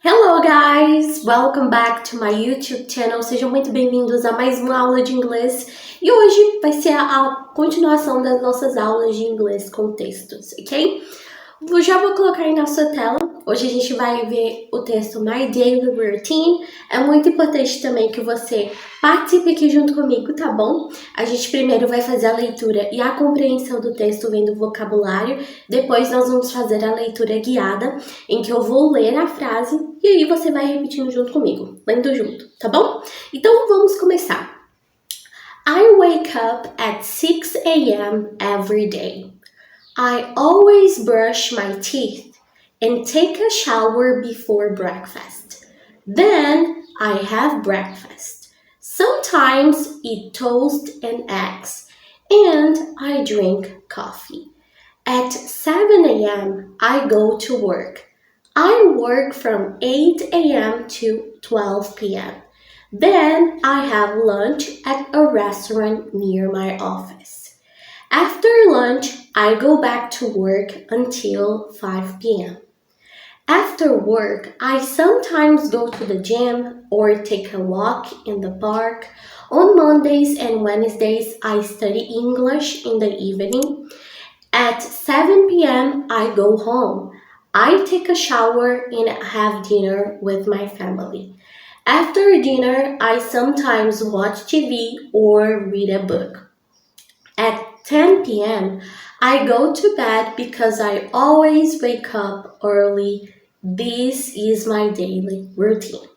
Hello guys! Welcome back to my YouTube channel. Sejam muito bem-vindos a mais uma aula de inglês. E hoje vai ser a continuação das nossas aulas de inglês com textos, ok? Eu já vou colocar aí na sua tela. Hoje a gente vai ver o texto My Daily Routine. É muito importante também que você participe aqui junto comigo, tá bom? A gente primeiro vai fazer a leitura e a compreensão do texto vendo o vocabulário. Depois nós vamos fazer a leitura guiada, em que eu vou ler a frase e aí você vai repetindo junto comigo, lendo junto, tá bom? Então vamos começar. I wake up at 6 a.m. every day. I always brush my teeth and take a shower before breakfast. Then I have breakfast. Sometimes eat toast and eggs, and I drink coffee. At 7 a.m., I go to work. I work from 8 a.m. to 12 p.m. Then I have lunch at a restaurant near my office. After lunch, I go back to work until 5 p.m. After work, I sometimes go to the gym or take a walk in the park. On Mondays and Wednesdays, I study English in the evening. At 7 p.m., I go home. I take a shower and have dinner with my family. After dinner, I sometimes watch TV or read a book. At 10 p.m., I go to bed because I always wake up early. This is my daily routine.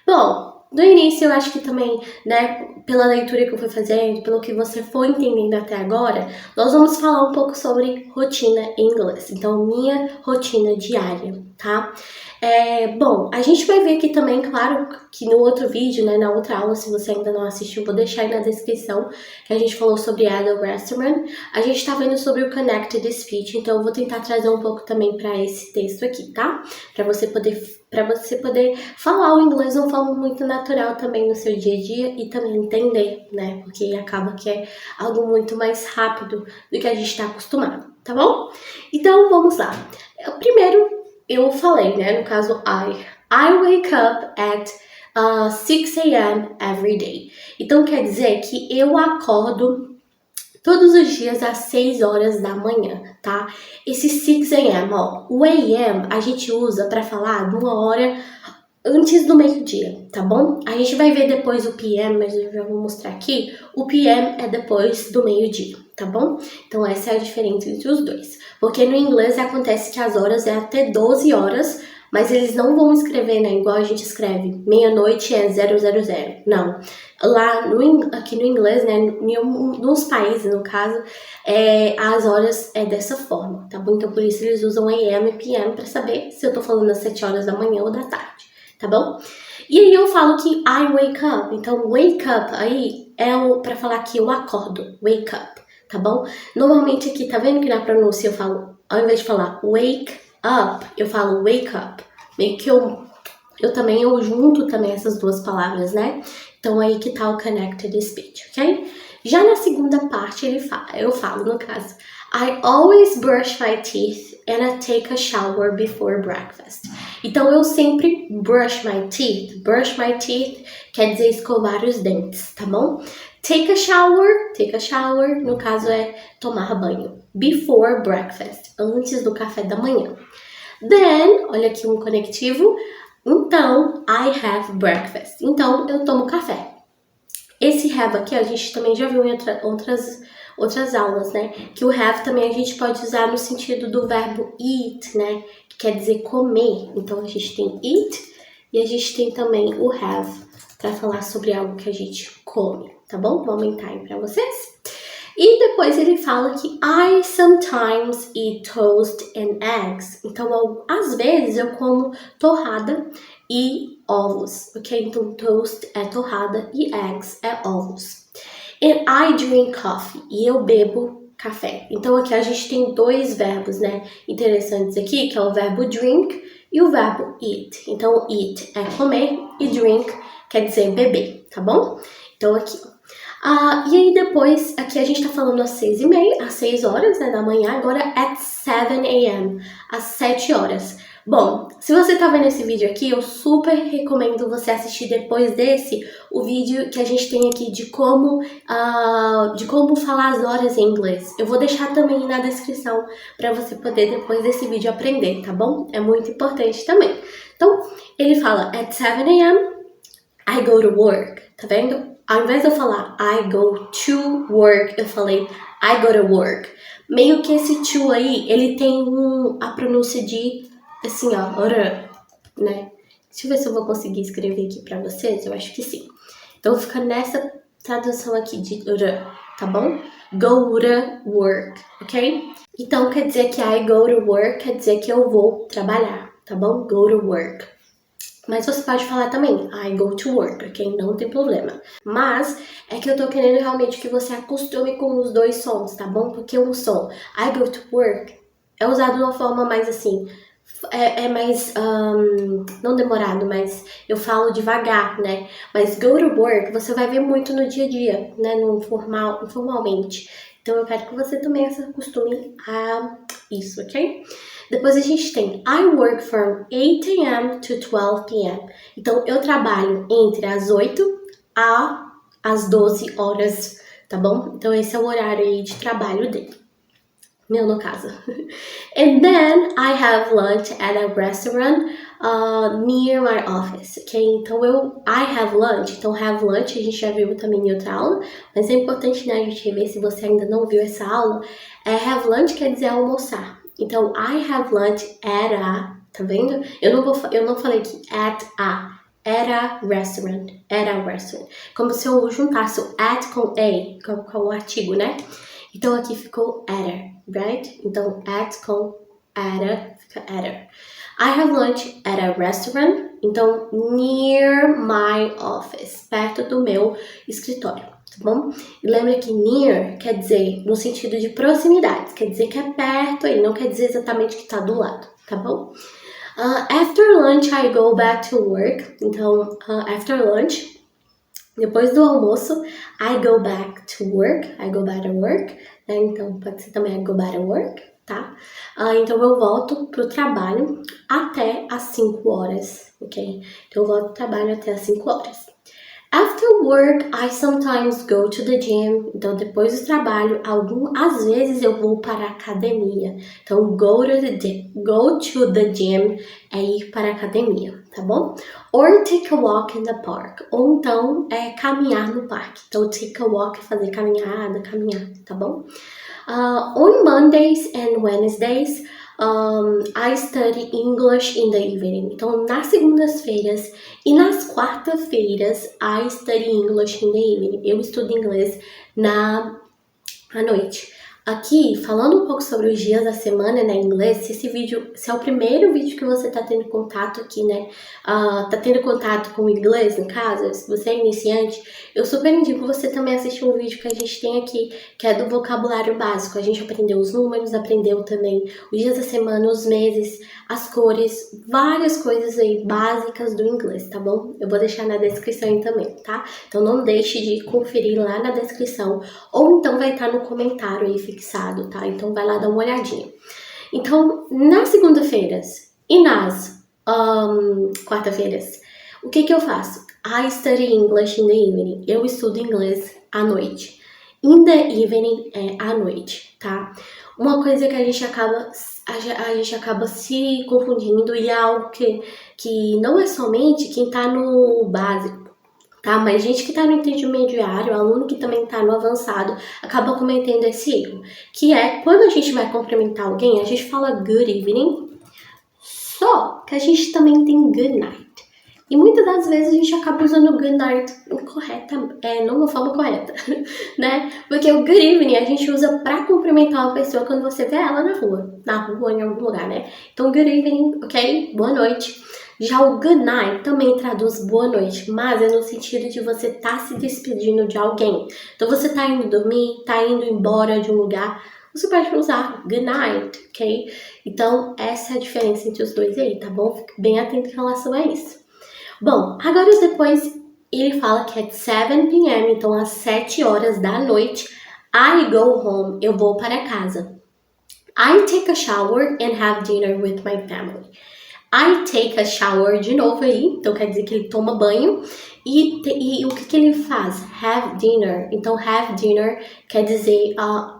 Bom, no início eu acho que também, né, pela leitura que eu fui fazendo, pelo que você foi entendendo até agora, nós vamos falar um pouco sobre rotina em inglês. Então, minha rotina diária, tá? Bom, a gente vai ver aqui também, claro, que no outro vídeo, né, na outra aula, se você ainda não assistiu, vou deixar aí na descrição, que a gente falou sobre Adele Westerman. A gente tá vendo sobre o Connected Speech, então eu vou tentar trazer um pouco também para esse texto aqui, tá? Para você poder falar o inglês de uma forma muito natural também no seu dia a dia e também entender, né? Porque acaba que é algo muito mais rápido do que a gente está acostumado, tá bom? Então, vamos lá. Primeiro, eu falei, né? No caso, I wake up at 6 a.m. every day. Então, quer dizer que eu acordo todos os dias às 6 horas da manhã, tá? Esse 6 a.m., ó, o a.m. a gente usa para falar de uma hora antes do meio-dia, tá bom? A gente vai ver depois o p.m., mas eu já vou mostrar aqui. O p.m. é depois do meio-dia, tá bom? Então essa é a diferença entre os dois. Porque no inglês acontece que as horas é até 12 horas, mas eles não vão escrever, né? Igual a gente escreve, meia-noite é 000. Não. Aqui no inglês, né? Nos países, no caso, as horas é dessa forma, tá bom? Então por isso eles usam AM e PM para saber se eu tô falando às 7 horas da manhã ou da tarde, tá bom? E aí eu falo que I wake up. Então wake up aí é para falar que eu acordo. Wake up, tá bom? Normalmente aqui, tá vendo que na pronúncia eu falo, ao invés de falar wake up, eu falo wake up. Meio que eu junto também essas duas palavras, né? Então aí que tá o connected speech, ok? Já na segunda parte eu falo, no caso, I always brush my teeth and I take a shower before breakfast. Então eu sempre brush my teeth. Brush my teeth quer dizer escovar os dentes, tá bom? Take a shower, no caso é tomar banho. Before breakfast, antes do café da manhã. Then, olha aqui um conectivo. Então, I have breakfast. Então, eu tomo café. Esse have aqui, a gente também já viu em outras aulas, né? Que o have também a gente pode usar no sentido do verbo eat, né? Que quer dizer comer. Então, a gente tem eat e a gente tem também o have para falar sobre algo que a gente come, tá bom? Vou aumentar aí para vocês. E depois ele fala que I sometimes eat toast and eggs. Então, às vezes eu como torrada e ovos, ok? Então, toast é torrada e eggs é ovos. And I drink coffee. E eu bebo café. Então, aqui a gente tem dois verbos, né? Interessantes aqui, que é o verbo drink e o verbo eat. Então, eat é comer e drink quer dizer beber, tá bom? Então, aqui, ó. E aí depois, aqui a gente tá falando às 6h30, às 6 horas, né, da manhã, agora at 7 a.m., às 7 horas. Bom, se você tá vendo esse vídeo aqui, eu super recomendo você assistir depois desse o vídeo que a gente tem aqui de como falar as horas em inglês. Eu vou deixar também na descrição para você poder depois desse vídeo aprender, tá bom? É muito importante também. Então, ele fala, at 7 a.m. I go to work, tá vendo? Ao invés de eu falar I go to work, eu falei I go to work. Meio que esse to aí, ele tem a pronúncia de assim, ó, r, né? Deixa eu ver se eu vou conseguir escrever aqui pra vocês, eu acho que sim. Então fica nessa tradução aqui de r, tá bom? Go to work, ok? Então quer dizer que I go to work, quer dizer que eu vou trabalhar, tá bom? Go to work. Mas você pode falar também, I go to work, ok? Não tem problema. Mas é que eu tô querendo realmente que você acostume com os dois sons, tá bom? Porque um som, I go to work, é usado de uma forma mais assim, é mais, não demorado, mas eu falo devagar, né? Mas go to work, você vai ver muito no dia a dia, né? Informalmente. Então eu quero que você também se acostume a isso, ok? Depois a gente tem I work from 8 a.m. to 12 p.m. Então eu trabalho entre as 8 às 12 horas, tá bom? Então esse é o horário aí de trabalho dele. Meu, no caso. And then I have lunch at a restaurant near my office, ok? Então I have lunch. Então have lunch a gente já viu também em outra aula, mas é importante, né, a gente ver se você ainda não viu essa aula. Have lunch quer dizer almoçar. Então I have lunch at a, tá vendo? Eu não falei que at a restaurant. Como se eu juntasse o at com a, com o artigo, né? Então aqui ficou at, right? Então at com fica at. I have lunch at a restaurant. Então near my office, perto do meu escritório, tá bom? E lembra que near quer dizer no sentido de proximidade, quer dizer que é perto e não quer dizer exatamente que tá do lado, tá bom? After lunch I go back to work. Então after lunch, depois do almoço, I go back to work, né? Então pode ser também I go back to work, tá? Então eu volto pro trabalho até às 5 horas, ok? Então eu volto pro trabalho até às 5 horas. After work, I sometimes go to the gym. Então, depois do trabalho, às vezes eu vou para a academia. Então, go to the gym é ir para a academia, tá bom? Or take a walk in the park. Ou então, caminhar no parque. Então, take a walk é fazer caminhar, tá bom? On Mondays and Wednesdays, I study English in the evening. Então, nas segundas-feiras e nas quartas-feiras, I study English in the evening. Eu estudo inglês à noite. Aqui, falando um pouco sobre os dias da semana, né, em inglês, se é o primeiro vídeo que você tá tendo contato aqui, né, tá tendo contato com o inglês, no caso, se você é iniciante, eu super indico você também assistir um vídeo que a gente tem aqui, que é do vocabulário básico. A gente aprendeu os números, aprendeu também os dias da semana, os meses, as cores, várias coisas aí básicas do inglês, tá bom? Eu vou deixar na descrição aí também, tá? Então não deixe de conferir lá na descrição, ou então vai estar no comentário aí fixado, tá? Então vai lá dar uma olhadinha. Então, nas segunda-feiras e nas quarta-feiras, o que eu faço? I study English in the evening. Eu estudo inglês à noite. In the evening é à noite, tá? Uma coisa que a gente acaba se confundindo e é algo que não é somente quem tá no básico, tá? Mas gente que tá no intermediário, aluno que também tá no avançado, acaba cometendo esse erro. Que é, quando a gente vai cumprimentar alguém, a gente fala good evening, só que a gente também tem good night. E muitas das vezes a gente acaba usando o good night não de uma forma correta, né? Porque o good evening a gente usa pra cumprimentar uma pessoa quando você vê ela na rua em algum lugar, né? Então, good evening, ok? Boa noite. Já o good night também traduz boa noite, mas é no sentido de você tá se despedindo de alguém. Então, você tá indo dormir, tá indo embora de um lugar, você pode usar good night, ok? Então, essa é a diferença entre os dois aí, tá bom? Fique bem atento em relação a isso. Bom, agora depois ele fala que é 7 p.m., então às 7 horas da noite, I go home, eu vou para casa. I take a shower and have dinner with my family. I take a shower de novo aí, então quer dizer que ele toma banho. E o que ele faz? Have dinner. Então, have dinner quer dizer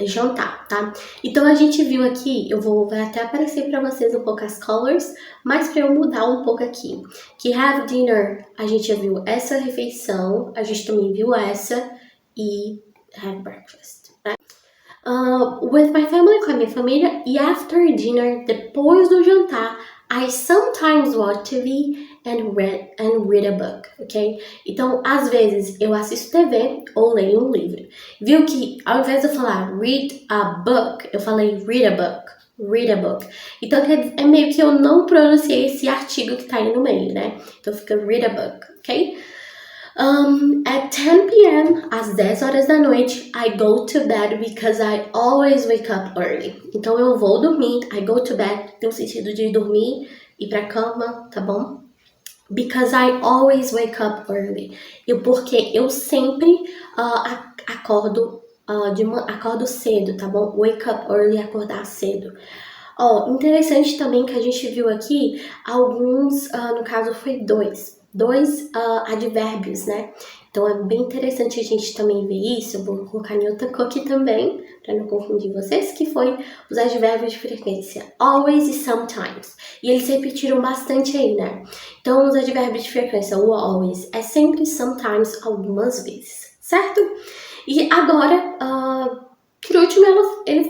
jantar, tá? Então, a gente viu aqui, vai até aparecer para vocês um pouco as colors, mas para eu mudar um pouco aqui. Que have dinner, a gente já viu essa refeição, a gente também viu essa e have breakfast, né? With my family, com a minha família, e after dinner, depois do jantar, I sometimes watch TV and read a book, ok? Então, às vezes, eu assisto TV ou leio um livro. Viu que, ao invés de eu falar read a book, eu falei read a book. Read a book. Então, é meio que eu não pronunciei esse artigo que tá aí no meio, né? Então, fica read a book, ok? At 10 p.m., às 10 horas da noite, I go to bed because I always wake up early. Então eu vou dormir, I go to bed, tem o sentido de dormir, ir pra cama, tá bom? Because I always wake up early. Porque eu sempre acordo cedo, tá bom? Wake up early, acordar cedo. Interessante também que a gente viu aqui alguns, no caso foi dois advérbios, né? Então é bem interessante a gente também ver isso. Eu vou colocar em outra cor aqui também, para não confundir vocês, que foi os advérbios de frequência, always e sometimes. E eles repetiram bastante aí, né? Então os advérbios de frequência, o always, é sempre sometimes algumas vezes, certo? E agora, por último,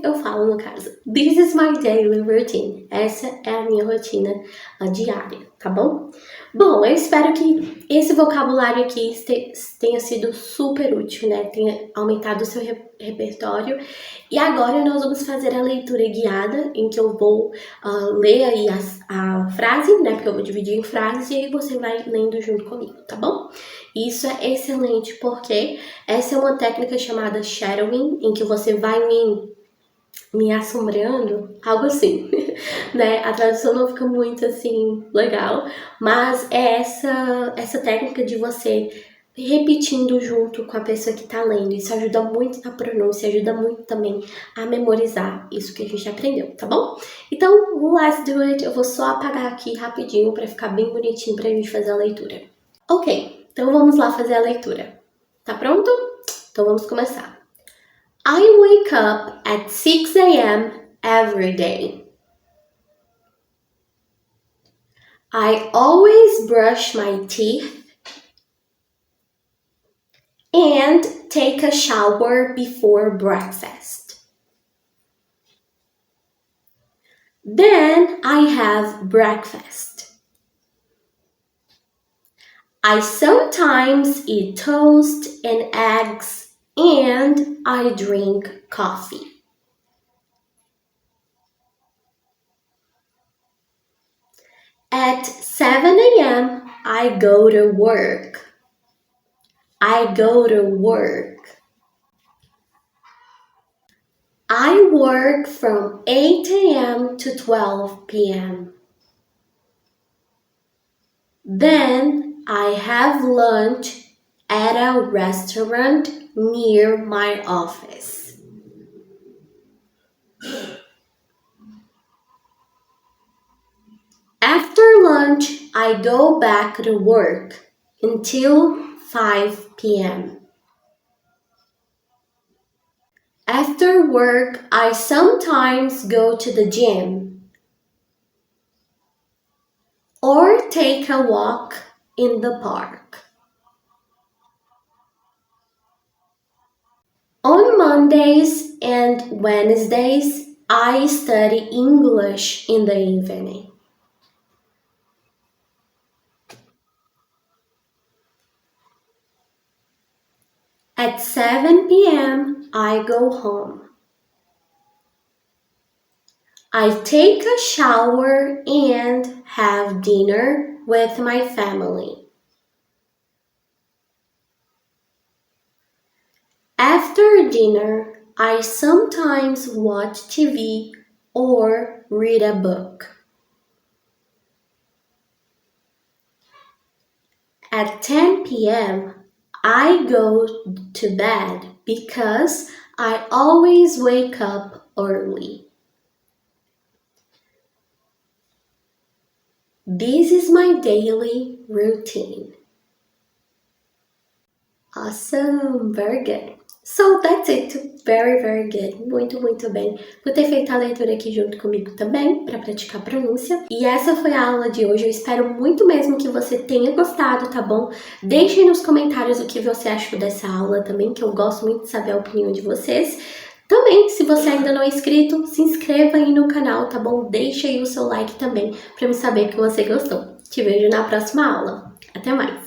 eu falo no caso, this is my daily routine. Essa é a minha rotina diária, tá bom? Bom, eu espero que esse vocabulário aqui tenha sido super útil, né? Tenha aumentado o seu repertório. E agora nós vamos fazer a leitura guiada, em que eu vou ler aí a frase, né? Porque eu vou dividir em frases e aí você vai lendo junto comigo, tá bom? Isso é excelente porque essa é uma técnica chamada shadowing, em que você vai me assombrando, algo assim, né? A tradução não fica muito assim legal, mas é essa técnica de você repetindo junto com a pessoa que tá lendo. Isso ajuda muito na pronúncia, ajuda muito também a memorizar isso que a gente aprendeu, tá bom? Então, let's do it. Eu vou só apagar aqui rapidinho para ficar bem bonitinho pra gente fazer a leitura. Ok, então vamos lá fazer a leitura. Tá pronto? Então vamos começar. I wake up at 6 a.m. every day. I always brush my teeth and take a shower before breakfast. Then I have breakfast. I sometimes eat toast and eggs and I drink coffee. At 7 a.m., I go to work. I work from 8 a.m. to 12 p.m. Then I have lunch at a restaurant near my office. After lunch, I go back to work until 5 p.m. After work, I sometimes go to the gym or take a walk in the park. On Mondays and Wednesdays, I study English in the evening. At 7 p.m., I go home. I take a shower and have dinner with my family. After dinner, I sometimes watch TV or read a book. At 10 p.m., I go to bed because I always wake up early. This is my daily routine. Awesome, very good. So that's it. Very, very good. Muito, muito bem. Por ter feito a leitura aqui junto comigo também, para praticar a pronúncia. E essa foi a aula de hoje. Eu espero muito mesmo que você tenha gostado, tá bom? Deixem nos comentários o que você achou dessa aula também, que eu gosto muito de saber a opinião de vocês. Também, se você ainda não é inscrito, se inscreva aí no canal, tá bom? Deixe aí o seu like também, para me saber que você gostou. Te vejo na próxima aula. Até mais!